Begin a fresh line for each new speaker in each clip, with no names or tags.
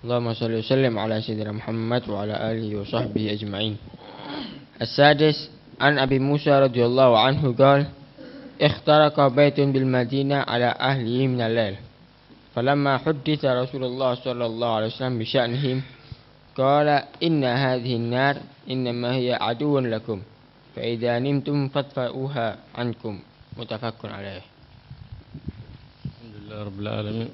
اللهم صل وسلم على سيدنا محمد وعلى آله وصحبه أجمعين. السادس عن أبي موسى رضي الله عنه قال: اخترق بيت بالمدينة على أهله من الليل، فلما حدث رسول الله صلى الله عليه وسلم بشأنهم قال: إن هذه النار إنما هي عدو لكم، فإذا نمتم فاطفئوها عنكم. متفق عليه.
الحمد لله رب العالمين،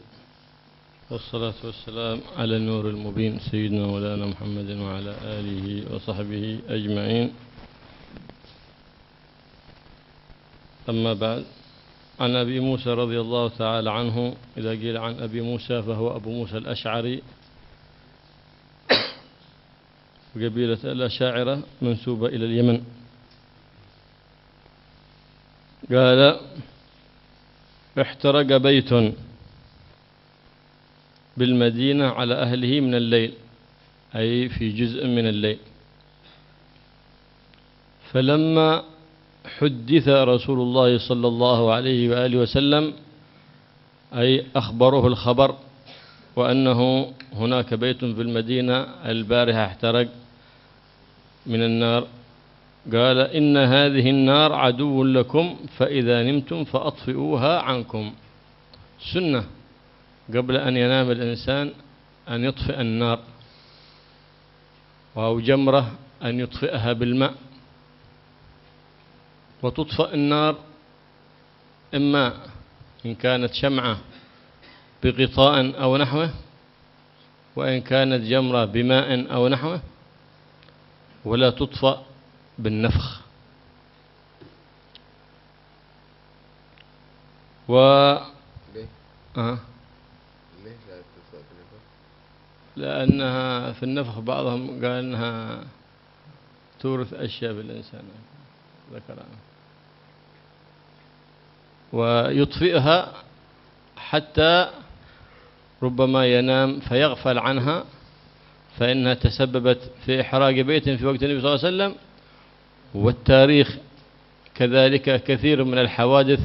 والصلاة والسلام على النور المبين سيدنا مولانا محمد وعلى آله وصحبه أجمعين. أما بعد، عن أبي موسى رضي الله تعالى عنه، إذا قيل عن أبي موسى فهو أبو موسى الأشعري، وقبيلة الأشاعرة منسوبة إلى اليمن. قال: احترق بيت بالمدينة على أهله من الليل، أي في جزء من الليل، فلما حدث رسول الله صلى الله عليه وآله وسلم، أي أخبره الخبر وأنه هناك بيت في المدينة البارحة احترق من النار، قال: إن هذه النار عدو لكم، فإذا نمتم فأطفئوها عنكم. سنة قبل أن ينام الإنسان أن يطفئ النار، أو جمرة أن يطفئها بالماء. وتطفئ النار إما إن كانت شمعة بغطاء أو نحوه، وإن كانت جمرة بماء أو نحوه، ولا تطفأ بالنفخ. لأنها في النفخ بعضهم قال أنها تورث أشياء بالإنسان، ذكرها. ويطفئها حتى ربما ينام فيغفل عنها، فإنها تسببت في إحراق بيت في وقت النبي صلى الله عليه وسلم. والتاريخ كذلك كثير من الحوادث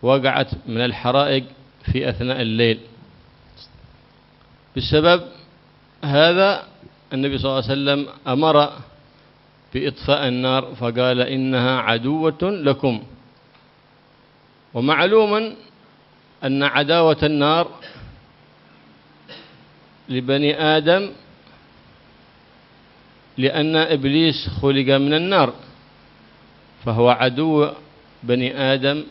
وقعت من الحرائق في أثناء الليل. بسبب هذا النبي صلى الله عليه وسلم أمر بإطفاء النار، فقال: إنها عدوة لكم. ومعلوم أن عداوة النار لبني آدم، لأن إبليس خلق من النار، فهو عدو بني آدم.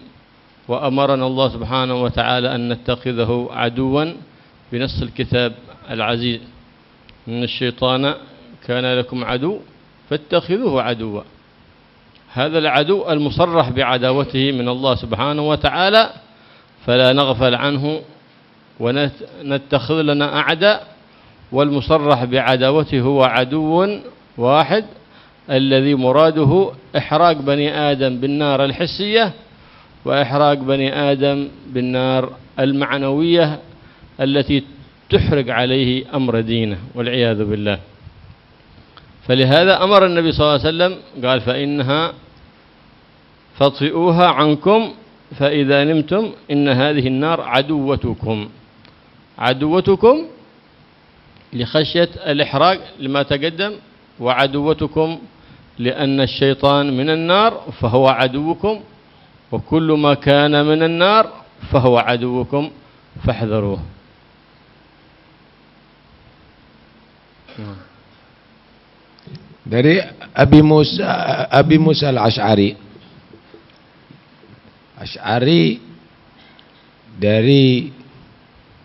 وأمرنا الله سبحانه وتعالى أن نتخذه عدوا بنص الكتاب العزيز: إن الشيطان كان لكم عدو فاتخذوه عدوا. هذا العدو المصرح بعداوته من الله سبحانه وتعالى، فلا نغفل عنه ونتخذ لنا أعداء. والمصرح بعداوته هو عدو واحد، الذي مراده إحراق بني آدم بالنار الحسية، وإحراق بني آدم بالنار المعنوية التي تحرق عليه أمر دينه والعياذ بالله. فلهذا أمر النبي صلى الله عليه وسلم قال: فإنها فاطفئوها عنكم، فإذا نمتم إن هذه النار عدوتكم. عدوتكم لخشية الإحراق لما تقدم، وعدوتكم لأن الشيطان من النار فهو عدوكم، وكل ما كان من النار فهو عدوكم فاحذروه.
Dari Abi Musa al-Ash'ari. Ash'ari dari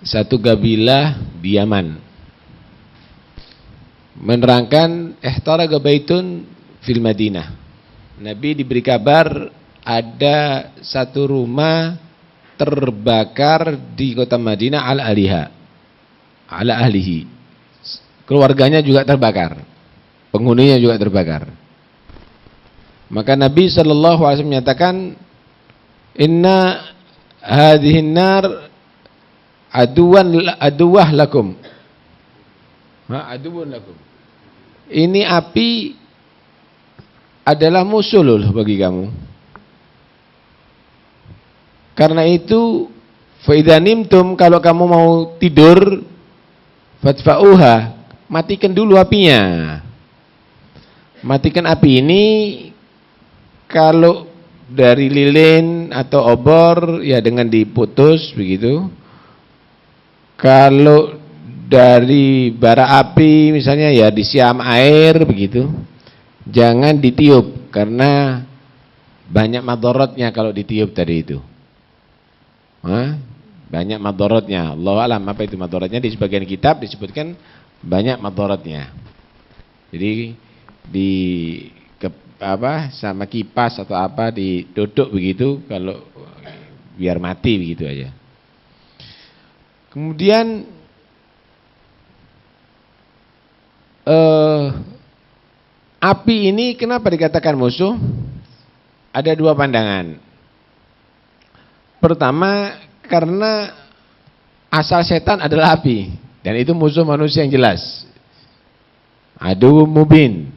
satu kabilah di Yaman, menerangkan ihtaraqa baitun fil Madinah. Nabi diberi kabar ada satu rumah terbakar di kota Madinah ala ahlihi. Keluarganya juga terbakar, penghuninya juga terbakar. Maka Nabi sallallahu alaihi wasallam menyatakan, inna hadhihi nar aduwah lakum. Aduwun lakum. Ini api adalah musuh loh bagi kamu. Karena itu, fa idza nimtum, kalau kamu mau tidur, Fatfa'uha, matikan dulu apinya. Matikan api ini kalau dari lilin atau obor ya dengan diputus begitu. Kalau dari bara api misalnya ya disiam air begitu. Jangan ditiup karena banyak madorotnya kalau ditiup tadi itu. Banyak madorotnya. Allahu alam apa itu madorotnya, di sebagian kitab disebutkan banyak madorotnya. Jadi sama kipas atau apa diduduk begitu kalau biar mati begitu aja. Kemudian api ini kenapa dikatakan musuh? Ada dua pandangan. Pertama, karena asal setan adalah api dan itu musuh manusia yang jelas. Adu mubin,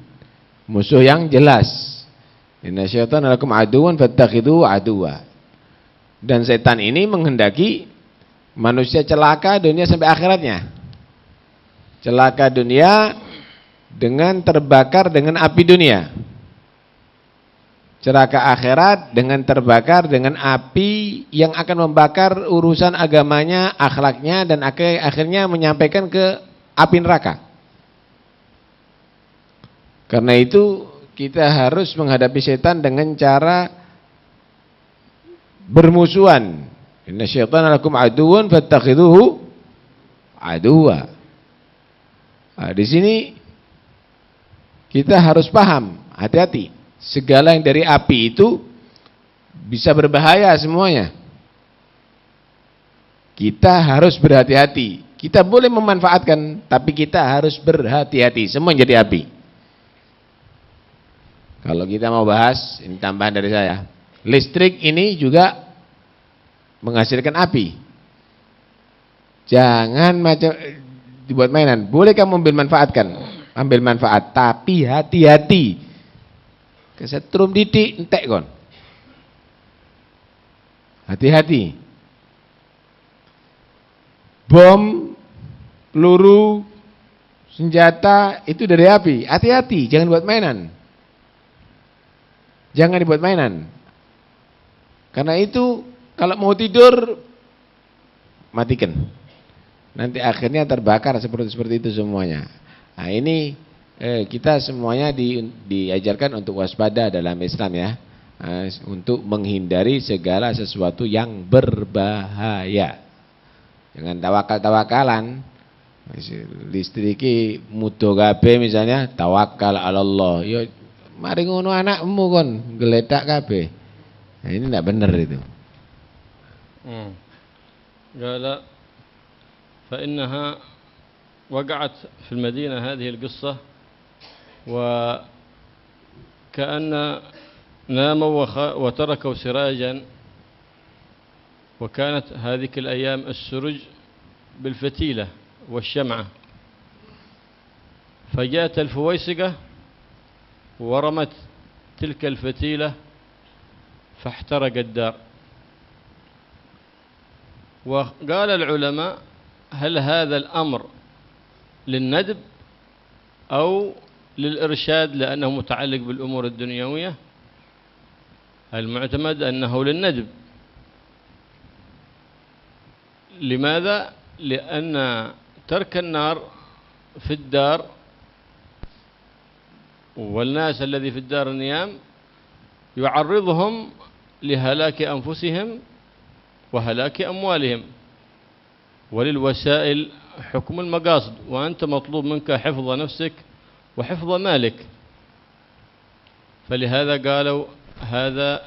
musuh yang jelas. Inna syaitana lakum aduwan fattakhidhuhu aduwa. Dan setan ini menghendaki manusia celaka dunia sampai akhiratnya. Celaka dunia dengan terbakar dengan api dunia. Celaka akhirat dengan terbakar dengan api yang akan membakar urusan agamanya, akhlaknya, dan akhirnya menyampaikan ke api neraka. Karena itu kita harus menghadapi setan dengan cara bermusuhan. Inna syaitana lakum aduwwan fattakhidhuhu aduwa. Nah, di sini kita harus paham, hati-hati. Segala yang dari api itu bisa berbahaya semuanya. Kita harus berhati-hati. Kita boleh memanfaatkan, tapi kita harus berhati-hati. Semua yang jadi api. Kalau kita mau bahas, ini tambahan dari saya. Listrik ini juga menghasilkan api. Jangan macam dibuat mainan. Boleh kamu ambil manfaat, tapi hati-hati. Kesetrum didik entek kon. Hati-hati. Bom, peluru, senjata itu dari api. Hati-hati, jangan buat mainan. Jangan dibuat mainan. Karena itu kalau mau tidur matikan. Nanti akhirnya terbakar seperti itu semuanya. Nah, ini kita semuanya diajarkan untuk waspada dalam Islam ya. Untuk menghindari segala sesuatu yang berbahaya. Jangan tawakal-tawakalan. Listriki mudo kabeh misalnya, tawakal ala Allah. Ya mari ngono anakmu kon geledak kabeh. Nah, ini enggak benar itu.
قال فإنها وقعت في المدينة هذه القصة وكأن ناموا وتركوا سراجا وكانت هذه الأيام السرج بالفتيلة والشمعة فجاءت الفويسقة ورمت تلك الفتيلة فاحترق الدار. وقال العلماء هل هذا الأمر للندب أو للإرشاد لأنه متعلق بالأمور الدنيوية؟ المعتمد أنه للندب. لماذا؟ لأن ترك النار في الدار والناس الذي في الدار النيام يعرضهم لهلاك أنفسهم وهلاك أموالهم، وللوسائل حكم المقاصد، وأنت مطلوب منك حفظ نفسك وحفظ مالك. فلهذا قالوا هذا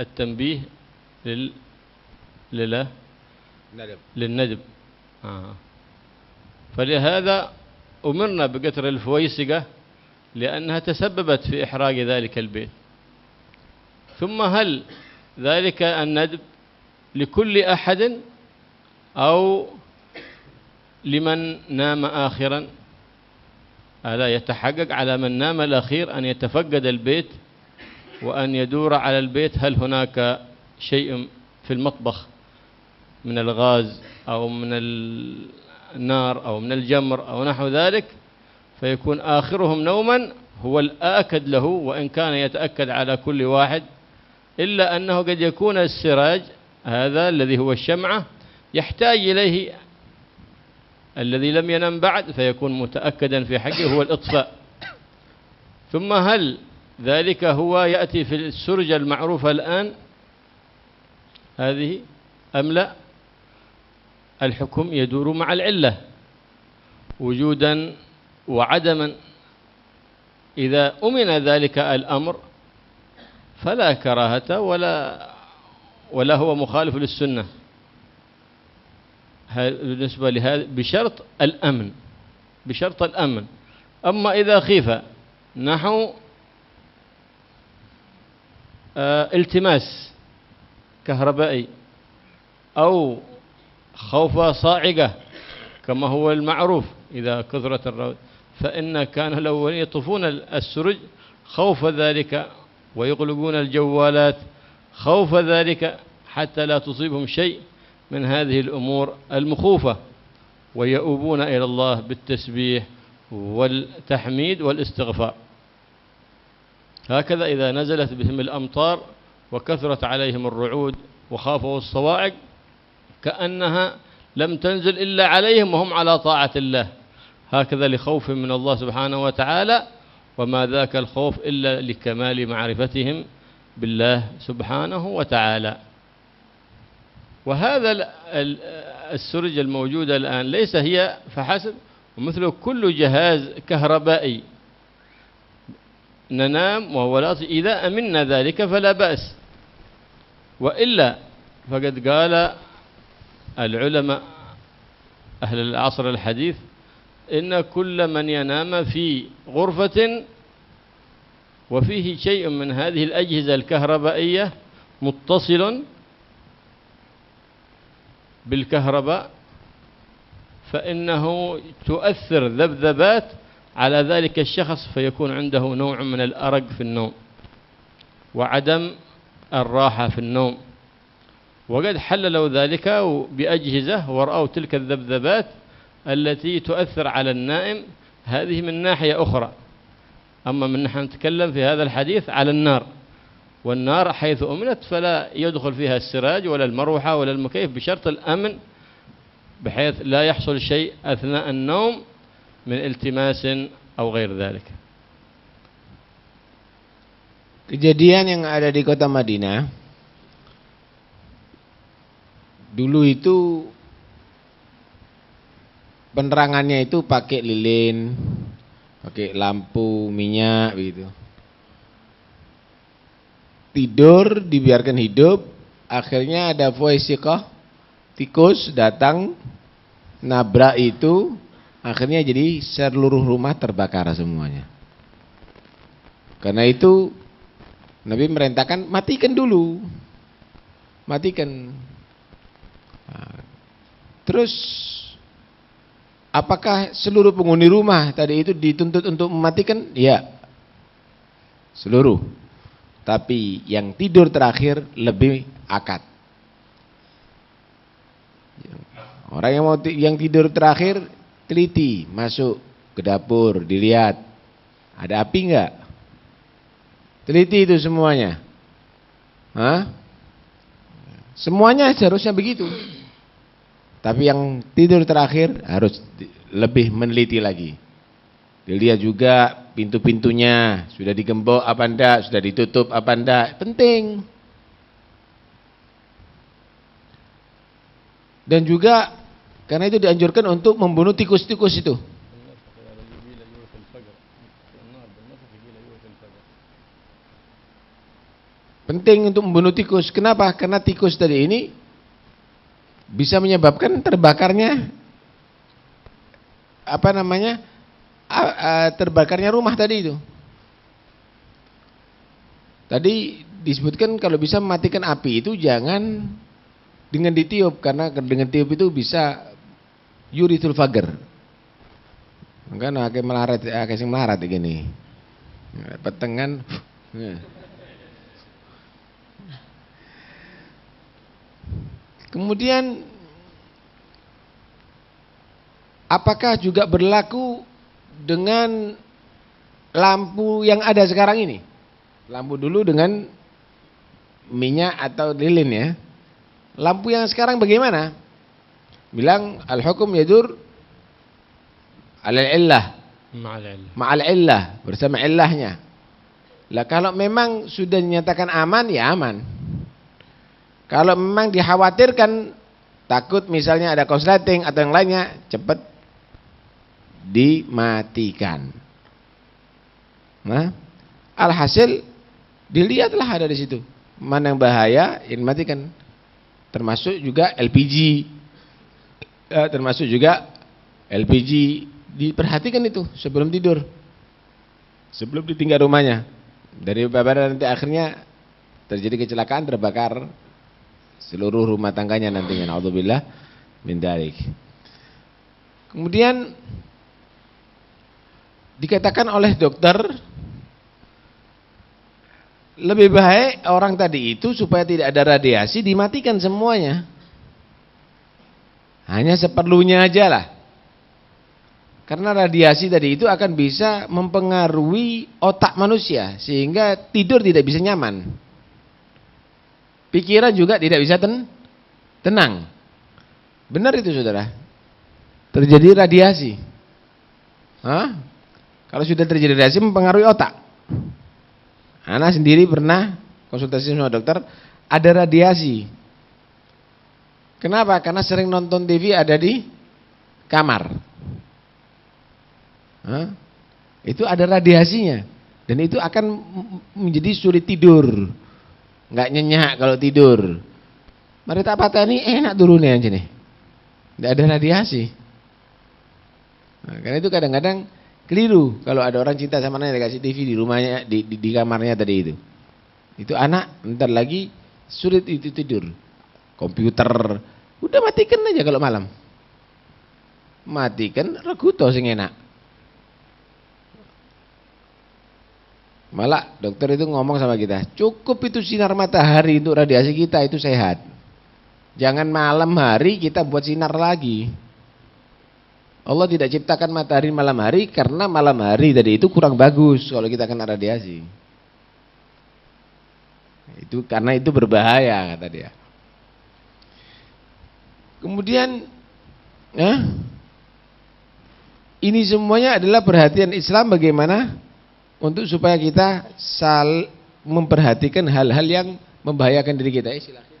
التنبيه للندب. فلهذا أمرنا بقتل الفويسقة لأنها تسببت في إحراق ذلك البيت. ثم هل ذلك الندب لكل أحد أو لمن نام آخرا؟ ألا يتحقق على من نام الأخير أن يتفقد البيت وأن يدور على البيت هل هناك شيء في المطبخ من الغاز أو من النار أو من الجمر أو نحو ذلك، فيكون آخرهم نوما هو الآكد له، وإن كان يتأكد على كل واحد، إلا أنه قد يكون السراج هذا الذي هو الشمعة يحتاج إليه الذي لم ينم بعد، فيكون متأكدا في حقه هو الإطفاء. ثم هل ذلك هو يأتي في السرجة المعروفة الآن هذه أم لا؟ الحكم يدور مع العلة وجودا وعدما. إذا أمن ذلك الأمر فلا كراهة ولا هو مخالف للسنة بالنسبة لهذا، بشرط الأمن. أما إذا خيف نحو التماس كهربائي أو خوف صاعقة كما هو المعروف إذا كثرت الرواد، فإن كان الأولين يطفون السرج خوف ذلك ويغلقون الجوالات خوف ذلك حتى لا تصيبهم شيء من هذه الأمور المخوفة، ويؤوبون إلى الله بالتسبيح والتحميد والاستغفار. هكذا إذا نزلت بهم الأمطار وكثرت عليهم الرعود وخافوا الصواعق كأنها لم تنزل إلا عليهم وهم على طاعة الله، هكذا لخوف من الله سبحانه وتعالى، وما ذاك الخوف إلا لكمال معرفتهم بالله سبحانه وتعالى. وهذا السرج الموجودة الآن ليس هي فحسب، ومثل كل جهاز كهربائي ننام وهو لا، إذا أمنا ذلك فلا بأس، وإلا فقد قال العلماء أهل العصر الحديث إن كل من ينام في غرفة وفيه شيء من هذه الأجهزة الكهربائية متصل بالكهرباء فإنه تؤثر ذبذبات على ذلك الشخص، فيكون عنده نوع من الأرق في النوم وعدم الراحة في النوم. وقد حللوا ذلك بأجهزة ورأوا تلك الذبذبات التي تؤثر على النائم، هذه من ناحية أخرى. أما من نحن نتكلم في هذا الحديث على النار، والنار حيث أمنت فلا يدخل فيها السراج ولا المروحة ولا المكيف بشرط الأمن، بحيث لا يحصل شيء أثناء النوم من التماس أو غير ذلك.
Kejadian yang ada di kota Madinah dulu itu penerangannya itu pakai lilin, pakai lampu minyak begitu. Tidur dibiarkan hidup, akhirnya ada voisiqah, tikus datang nabrak itu, akhirnya jadi seluruh rumah terbakar semuanya. Karena itu Nabi merintahkan matikan dulu, matikan. Nah, terus apakah seluruh penghuni rumah tadi itu dituntut untuk mematikan? Ya, seluruh. Tapi yang tidur terakhir lebih akad. Orang yang tidur terakhir teliti, masuk ke dapur, dilihat ada api enggak? Teliti itu semuanya. Hah? Semuanya seharusnya begitu. Tapi yang tidur terakhir harus lebih meneliti lagi. Dilihat juga pintu-pintunya sudah digembok apa enggak, sudah ditutup apa enggak, penting. Dan juga karena itu dianjurkan untuk membunuh tikus-tikus itu. Penting untuk membunuh tikus. Kenapa? Karena tikus tadi ini bisa menyebabkan terbakarnya terbakarnya rumah tadi itu. Tadi disebutkan kalau bisa mematikan api itu jangan dengan ditiup, karena dengan tiup itu bisa yuritul fager. Kan akeh sing melarat gini. Petengan. Kemudian apakah juga berlaku dengan lampu yang ada sekarang ini? Lampu dulu dengan minyak atau lilin ya. Lampu yang sekarang bagaimana? Bilang al-hukum yadur alal illah, ma'al illah, bersama illahnya. Lah kalau memang sudah dinyatakan aman ya aman. Kalau memang dikhawatirkan takut misalnya ada korsleting atau yang lainnya, cepat dimatikan. Nah, alhasil dilihatlah ada di situ mana yang bahaya, yang matikan. Termasuk juga LPG, diperhatikan itu sebelum tidur, sebelum ditinggal rumahnya. Dari beberapa nanti akhirnya terjadi kecelakaan, terbakar seluruh rumah tangganya nantinya. Naudzubillah min dzalik. Kemudian dikatakan oleh dokter, lebih baik orang tadi itu supaya tidak ada radiasi dimatikan semuanya. Hanya seperlunya aja lah. Karena radiasi tadi itu akan bisa mempengaruhi otak manusia sehingga tidur tidak bisa nyaman. Pikiran juga tidak bisa tenang. Benar itu saudara. Terjadi radiasi. Hah? Kalau sudah terjadi radiasi mempengaruhi otak. Ana sendiri pernah konsultasi sama dokter, ada radiasi. Kenapa? Karena sering nonton TV ada di kamar. Hah? Itu ada radiasinya. Dan itu akan menjadi sulit tidur. Nggak nyenyak kalau tidur. Mari tak patah ini enak turunnya aja nih. Nggak ada radiasi. Nah, karena itu kadang-kadang keliru kalau ada orang cinta sama anaknya dikasih TV di rumahnya, di kamarnya tadi itu. Itu anak ntar lagi sulit itu tidur. Komputer udah matikan aja kalau malam. Matikan reguto sing enak. Malah dokter itu ngomong sama kita, cukup itu sinar matahari untuk radiasi kita itu sehat. Jangan malam hari kita buat sinar lagi. Allah tidak ciptakan matahari malam hari karena malam hari tadi itu kurang bagus kalau kita kena radiasi. Itu karena itu berbahaya kata dia. Kemudian ini semuanya adalah perhatian Islam bagaimana untuk supaya kita memperhatikan hal-hal yang membahayakan diri kita. Silakan.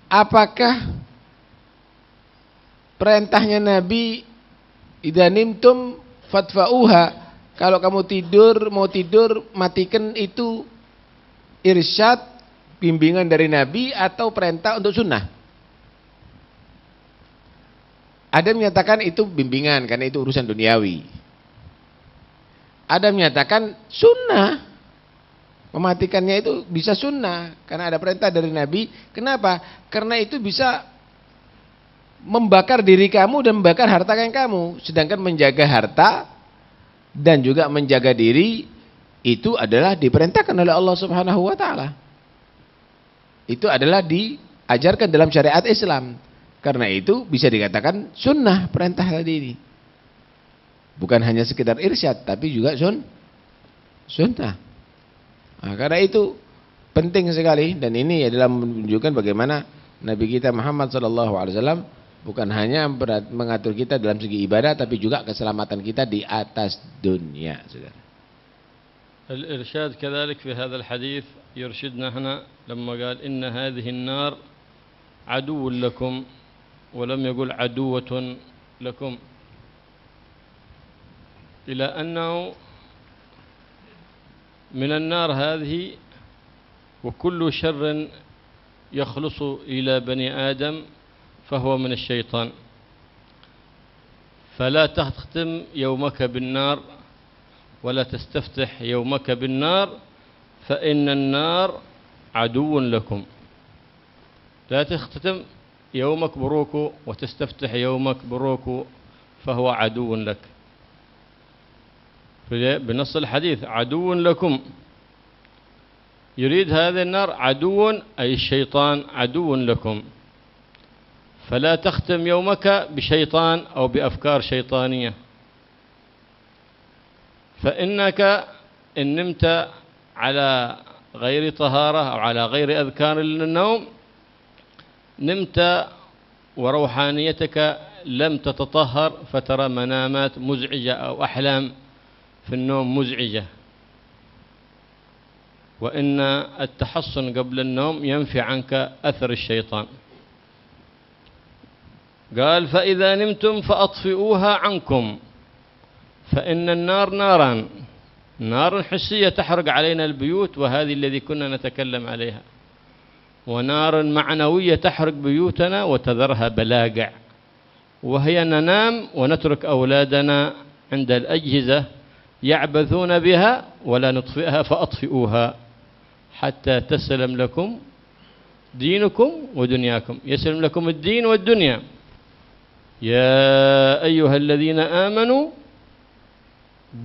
Apakah perintahnya Nabi idza nimtum fatfa'uha, kalau kamu mau tidur matikan, itu irsyad, bimbingan dari Nabi atau perintah untuk sunnah? Ada yang menyatakan itu bimbingan karena itu urusan duniawi. Ada yang menyatakan sunnah. Mematikannya itu bisa sunnah karena ada perintah dari Nabi. Kenapa? Karena itu bisa membakar diri kamu dan membakar harta yang kamu. Sedangkan menjaga harta dan juga menjaga diri itu adalah diperintahkan oleh Allah Subhanahu wa taala. Itu adalah diajarkan dalam syariat Islam. Karena itu bisa dikatakan sunnah perintah tadi ini. Bukan hanya sekedar irsyad tapi juga sunnah. Nah, karena itu penting sekali, dan ini adalah menunjukkan bagaimana Nabi kita Muhammad SAW bukan hanya mengatur kita dalam segi ibadah, tapi juga keselamatan kita di atas dunia.
الإرشاد كذلك في هذا الحديث يرشدنا هنا لما قال إن هذه النار عدو لكم ولم يقل عدوة لكم، إلى أنه من النار هذه وكل شر يخلص إلى بني آدم فهو من الشيطان، فلا تختم يومك بالنار ولا تستفتح يومك بالنار فإن النار عدو لكم. لا تختتم يومك بروكو وتستفتح يومك بروكو فهو عدو لك. بنص الحديث عدو لكم، يريد هذه النار عدو أي الشيطان عدو لكم، فلا تختم يومك بشيطان أو بأفكار شيطانية، فإنك إن نمت على غير طهارة أو على غير أذكار للنوم نمت وروحانيتك لم تتطهر، فترى منامات مزعجة أو أحلام في النوم مزعجة. وإن التحصن قبل النوم ينفي عنك أثر الشيطان. قال فإذا نمتم فأطفئوها عنكم، فإن النار نار حسية تحرق علينا البيوت، وهذه الذي كنا نتكلم عليها، ونار معنوية تحرق بيوتنا وتذرها بلاقع، وهي ننام ونترك أولادنا عند الأجهزة يعبثون بها ولا نطفئها، فأطفئوها حتى تسلم لكم دينكم ودنياكم، يسلم لكم الدين والدنيا. يا أيها الذين آمنوا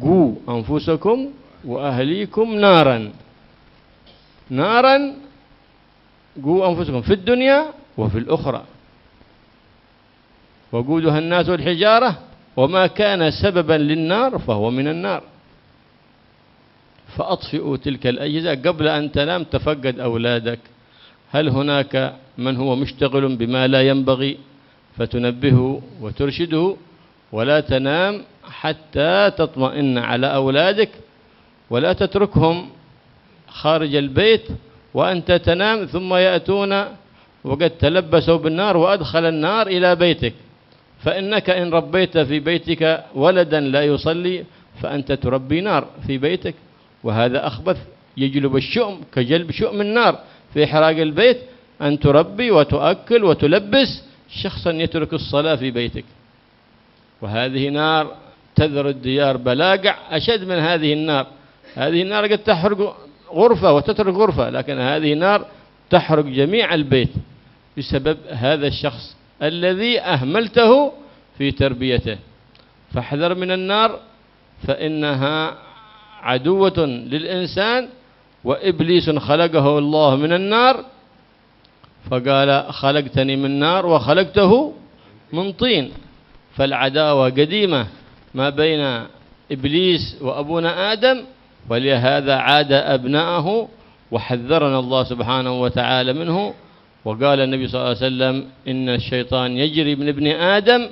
قوا أنفسكم وأهليكم نارا قوا أنفسكم في الدنيا وفي الأخرى، وقودها الناس والحجارة، وما كان سببا للنار فهو من النار. فأطفئوا تلك الأجهزة قبل أن تنام، تفقد أولادك، هل هناك من هو مشتغل بما لا ينبغي فتنبهه وترشده، ولا تنام حتى تطمئن على أولادك، ولا تتركهم خارج البيت وأنت تنام ثم يأتون وقد تلبسوا بالنار وأدخل النار إلى بيتك، فإنك إن ربيت في بيتك ولدا لا يصلي فأنت تربي نار في بيتك، وهذا أخبث، يجلب الشؤم كجلب شؤم النار في إحراق البيت، أن تربي وتؤكل وتلبس شخصا يترك الصلاة في بيتك، وهذه نار تذر الديار بلاقع أشد من هذه النار. هذه النار قد تحرق غرفة وتترك غرفة، لكن هذه نار تحرق جميع البيت بسبب هذا الشخص الذي أهملته في تربيته. فاحذر من النار، فإنها عدوة للإنسان، وإبليس خلقه الله من النار، فقال خلقتني من نار وخلقته من طين، فالعداوة قديمة ما بين إبليس وأبونا آدم، ولهذا عاد أبناءه، وحذرنا الله سبحانه وتعالى منه. وقال النبي صلى الله عليه وسلم إن الشيطان يجري من ابن آدم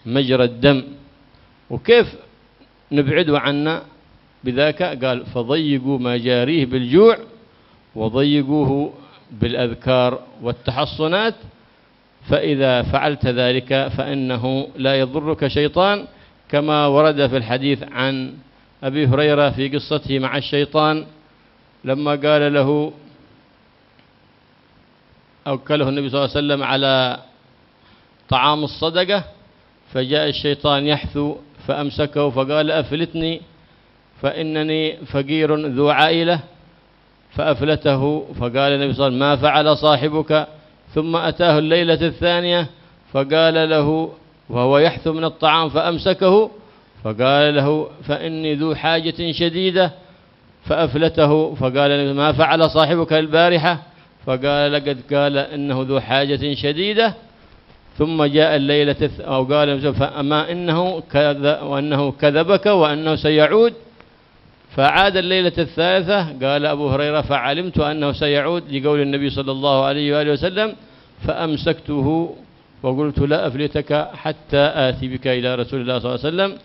مجرى الدم. وكيف نبعد عنا بذاك؟ قال فضيقوا مجاريه بالجوع وضيقوه بالأذكار والتحصنات، فإذا فعلت ذلك فإنه لا يضرك شيطان، كما ورد في الحديث عن أبي هريرة في قصته مع الشيطان لما قال له أوكله النبي صلى الله عليه وسلم على طعام الصدقة، فجاء الشيطان يحثو فأمسكه فقال أفلتني فإنني فقير ذو عائلة، فأفلته. فقال النبي صلى الله عليه وسلم ما فعل صاحبك؟ ثم أتاه الليلة الثانية فقال له وهو يحثو من الطعام فأمسكه، فقال له فإني ذو حاجة شديدة، فأفلته. فقال النبي ما فعل صاحبك البارحة؟ فقال لقد قال إنه ذو حاجة شديدة. ثم جاء الليلة أو قال فأما وأنه كذبك وأنه سيعود. فعاد الليلة الثالثة، قال أبو هريرة فعلمت أنه سيعود لقول النبي صلى الله عليه وآله وسلم، فأمسكته وقلت لا أفلتك حتى آتي بك إلى رسول الله صلى الله عليه وسلم.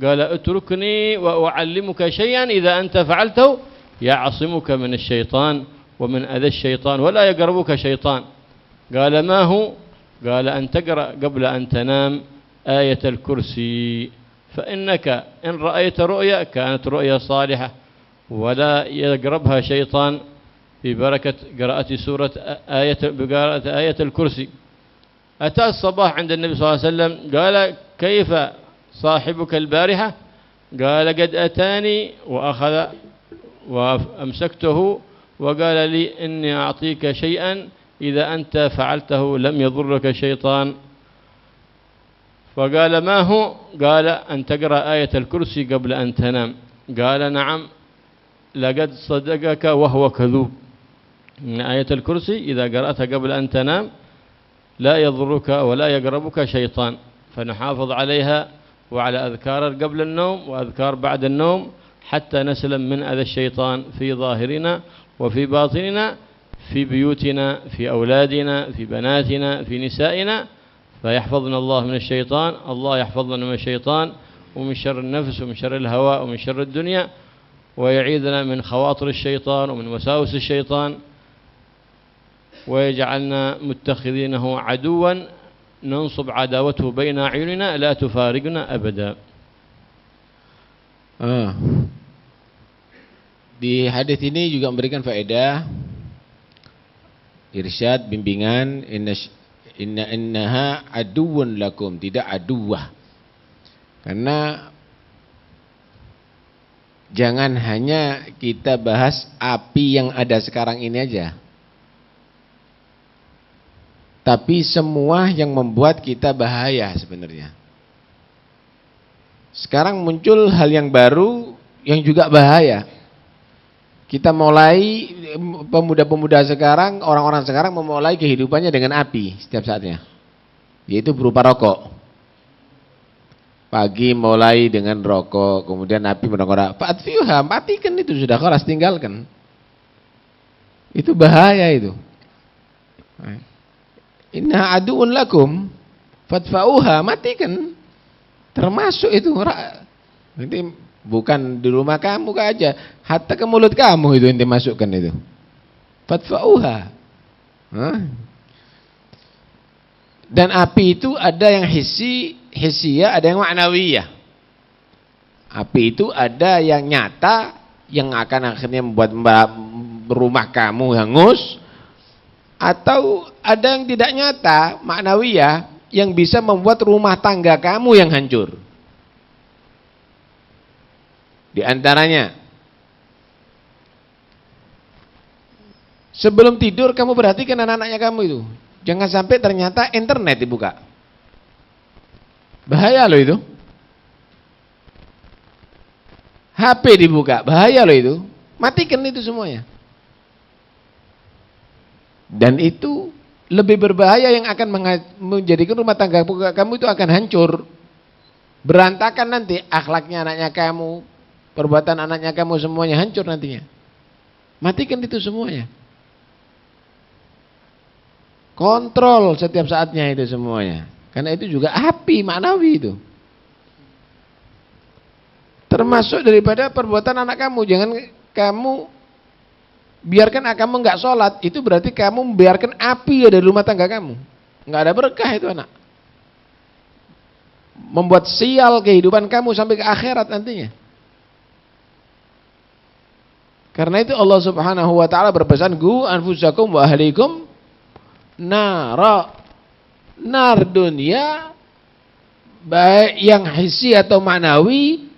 قال اتركني وأعلمك شيئا إذا أنت فعلته يعصمك من الشيطان ومن أذى الشيطان ولا يقربك شيطان. قال ما هو؟ قال أن تقرأ قبل أن تنام آية الكرسي، فإنك إن رأيت رؤيا كانت رؤيا صالحة ولا يقربها شيطان ببركة قراءة بقراءة آية الكرسي. أتى الصباح عند النبي صلى الله عليه وسلم قال كيف صاحبك البارحة؟ قال قد أتاني وأخذ وأمسكته وقال لي إني أعطيك شيئا إذا أنت فعلته لم يضرك شيطان. فقال ما هو؟ قال أن تقرأ آية الكرسي قبل أن تنام. قال نعم لقد صدقك وهو كذوب. من آية الكرسي إذا قرأتها قبل أن تنام لا يضرك ولا يقربك شيطان، فنحافظ عليها وعلى أذكار قبل النوم وأذكار بعد النوم حتى نسلم من أذى الشيطان في ظاهرنا وفي باطننا، في بيوتنا، في أولادنا، في بناتنا، في نسائنا، فيحفظنا الله من الشيطان. الله يحفظنا من الشيطان ومن شر النفس ومن شر الهواء ومن شر الدنيا، ويعيذنا من خواطر الشيطان ومن وساوس الشيطان، ويجعلنا متخذينه عدوا ننصب عداوته بين أعيننا لا تفارقنا أبدا.
Di hadis ini juga memberikan faedah, irsyad, bimbingan, innaha aduwwun lakum, tidak aduwah. Karena jangan hanya kita bahas api yang ada sekarang ini aja, tapi semua yang membuat kita bahaya sebenarnya. Sekarang muncul hal yang baru yang juga bahaya. Kita mulai, pemuda-pemuda sekarang, orang-orang sekarang memulai kehidupannya dengan api setiap saatnya, yaitu berupa rokok. Pagi mulai dengan rokok, kemudian api merokok. Fa'atfiuha, matikan itu, sudah keras, tinggalkan. Itu bahaya itu. Inna aduun lakum fatfa'uha, matikan. Termasuk itu. Nanti bukan di rumah kamu aja, hatta ke mulut kamu itu yang dimasukkan itu. Fatfa'uha. Dan api itu ada yang hissiyah, ada yang ma'nawiyah. Api itu ada yang nyata, yang akan akhirnya membuat rumah kamu hangus, atau ada yang tidak nyata, ma'nawiyah, yang bisa membuat rumah tangga kamu yang hancur. Di antaranya, sebelum tidur kamu perhatikan anak-anaknya kamu itu. Jangan sampai ternyata internet dibuka. Bahaya loh itu. HP dibuka, bahaya loh itu. Matikan itu semuanya. Dan itu lebih berbahaya, yang akan menjadikan rumah tangga kamu itu akan hancur. Berantakan nanti akhlaknya anaknya kamu, perbuatan anaknya kamu, semuanya hancur nantinya. Matikan itu semuanya. Kontrol setiap saatnya itu semuanya. Karena itu juga api maknawi itu. Termasuk daripada perbuatan anak kamu. Jangan kamu biarkan kamu enggak sholat, itu berarti kamu membiarkan api dari rumah tangga kamu. Enggak ada berkah itu anak. Membuat sial kehidupan kamu sampai ke akhirat nantinya. Karena itu Allah Subhanahu wa taala berpesan, "Qu anfusakum wa ahlikum nara." Nar dunia, baik yang hissi atau ma'nawi,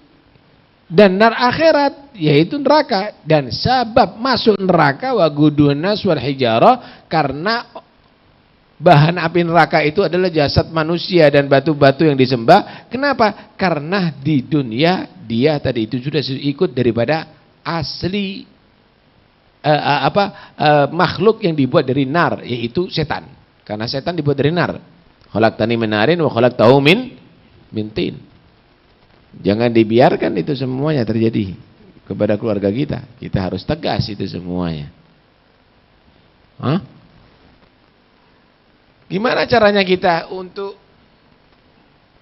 dan nar akhirat, yaitu neraka. Dan sebab masuk neraka waqudun nas wal hijarah, karena bahan api neraka itu adalah jasad manusia dan batu-batu yang disembah. Kenapa? Karena di dunia dia tadi itu sudah ikut daripada asli makhluk yang dibuat dari nar, yaitu setan. Karena setan dibuat dari nar. Khalaqtani min narin wa khalaqtahu min tin. Jangan dibiarkan itu semuanya terjadi kepada keluarga kita. Kita harus tegas itu semuanya. Gimana caranya kita untuk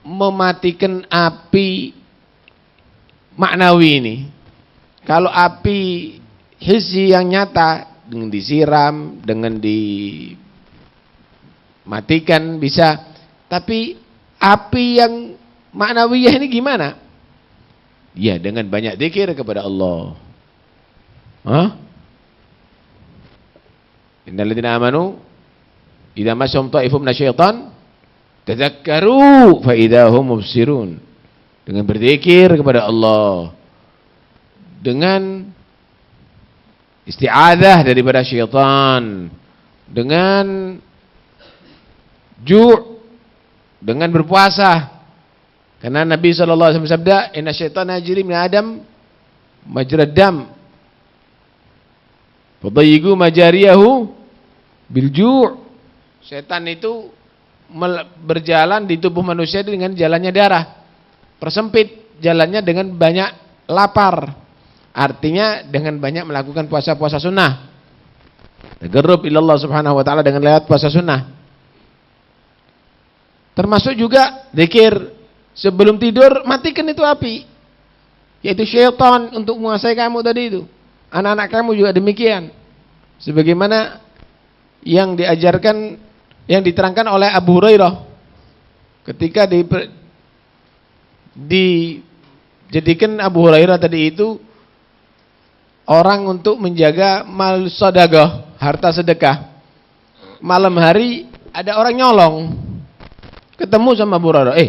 mematikan api maknawi ini? Kalau api hissi yang nyata, dengan disiram, dengan dimatikan bisa. Tapi api yang maknawiyah ini gimana? Ya, dengan banyak zikir kepada Allah. Innal ladzina amanu idza massahum ta'ifun minasyaitan tadzakkaru fa idza hum mubsirun. Dengan berzikir kepada Allah, dengan isti'adzah daripada syaitan, dengan dengan berpuasa. Karena Nabi SAW bersabda, "Inna syaitana yajri min Adam majrad dam. Fadayyigu majariyahu bilju'. Setan itu berjalan di tubuh manusia dengan jalannya darah. Persempit jalannya dengan banyak lapar. Artinya dengan banyak melakukan puasa-puasa sunnah. Tagarrub ilallah subhanahu wa ta'ala dengan lewat puasa sunnah. Termasuk juga zikir. Sebelum tidur matikan itu api. Yaitu syaitan untuk menguasai kamu tadi itu. Anak-anak kamu juga demikian. Sebagaimana yang diajarkan, yang diterangkan oleh Abu Hurairah ketika dijadikan Abu Hurairah tadi itu orang untuk menjaga mal sedekah, harta sedekah. Malam hari ada orang nyolong. Ketemu sama Abu Hurairah,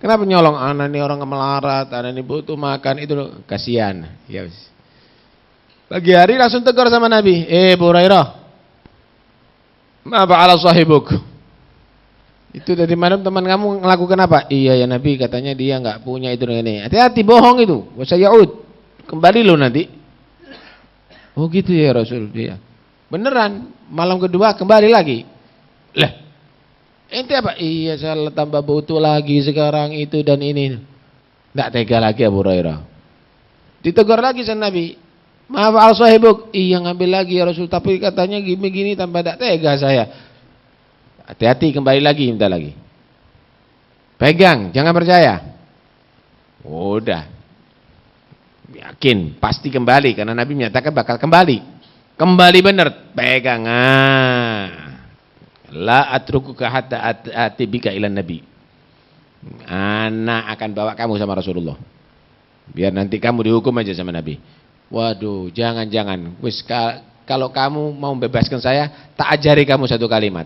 kenapa nyolong? Anak ini orang melarat, anak ini butuh makan, itu kasihan. Ya wis. Pagi hari langsung tegur sama Nabi, Abu Hurairah, ma fa'ala sahibuk? Itu dari mana teman kamu melakukan apa? Iya ya Nabi, katanya dia enggak punya itu ini. Hati-hati, bohong itu. Wasayaud. Kembali lo nanti. Oh gitu ya Rasul dia. Beneran, malam kedua kembali lagi. Lah, ente apa? Iya saya tambah butuh lagi sekarang itu dan ini. Enggak tega lagi Abu Hurairah. Ditegur lagi sama Nabi. Maaf al sahibuk. Iya ngambil lagi ya Rasul, tapi katanya gini-gini tambah enggak tega saya. Hati-hati, kembali lagi, minta lagi. Pegang, jangan percaya. Udah. Yakin, pasti kembali karena Nabi menyatakan bakal kembali. Kembali benar, pegang. La atrukuka hatta atibika ilan Nabi. Anak akan bawa kamu sama Rasulullah. Biar nanti kamu dihukum aja sama Nabi. Waduh, jangan-jangan. Wis kalau kamu mau membebaskan saya, tak ajari kamu satu kalimat.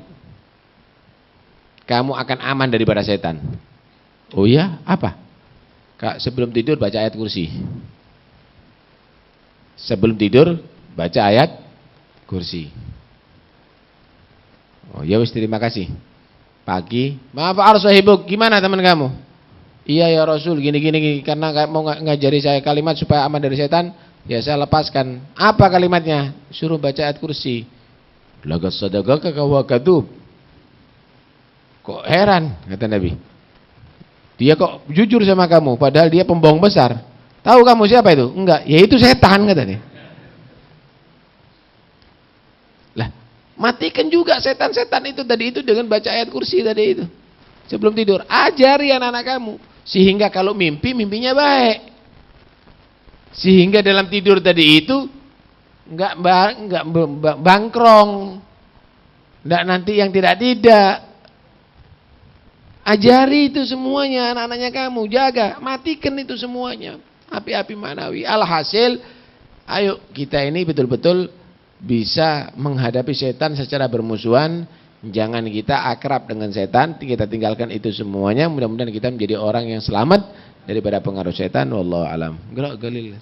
Kamu akan aman daripada setan. Oh iya, apa? Kak, sebelum tidur baca ayat kursi. Sebelum tidur baca ayat kursi. Oh ya wis, terima kasih. Pagi, maaf arsahibuk, gimana teman kamu? Iya ya Rasul, gini karena mau ngajari saya kalimat supaya aman dari setan, ya saya lepaskan. Apa kalimatnya? Suruh baca ayat kursi. Lagas sadaqaka wa kadub. Kok heran, kata Nabi. Dia kok jujur sama kamu, padahal dia pembohong besar. Tahu kamu siapa itu? Enggak, ya itu setan, katanya. Lah, matikan juga setan-setan itu tadi itu dengan baca ayat kursi tadi itu. Sebelum tidur, ajari anak-anak kamu. Sehingga kalau mimpi, mimpinya baik. Sehingga dalam tidur tadi itu enggak bangkrong. Enggak nanti yang tidak. Ajari itu semuanya anak-anaknya kamu, jaga, matikan itu semuanya. Api-api manawi. Alhasil, ayo kita ini betul-betul bisa menghadapi setan secara bermusuhan. Jangan kita akrab dengan setan, kita tinggalkan itu semuanya. Mudah-mudahan kita menjadi orang yang selamat daripada pengaruh setan. Wallahu alam. Gerak galil.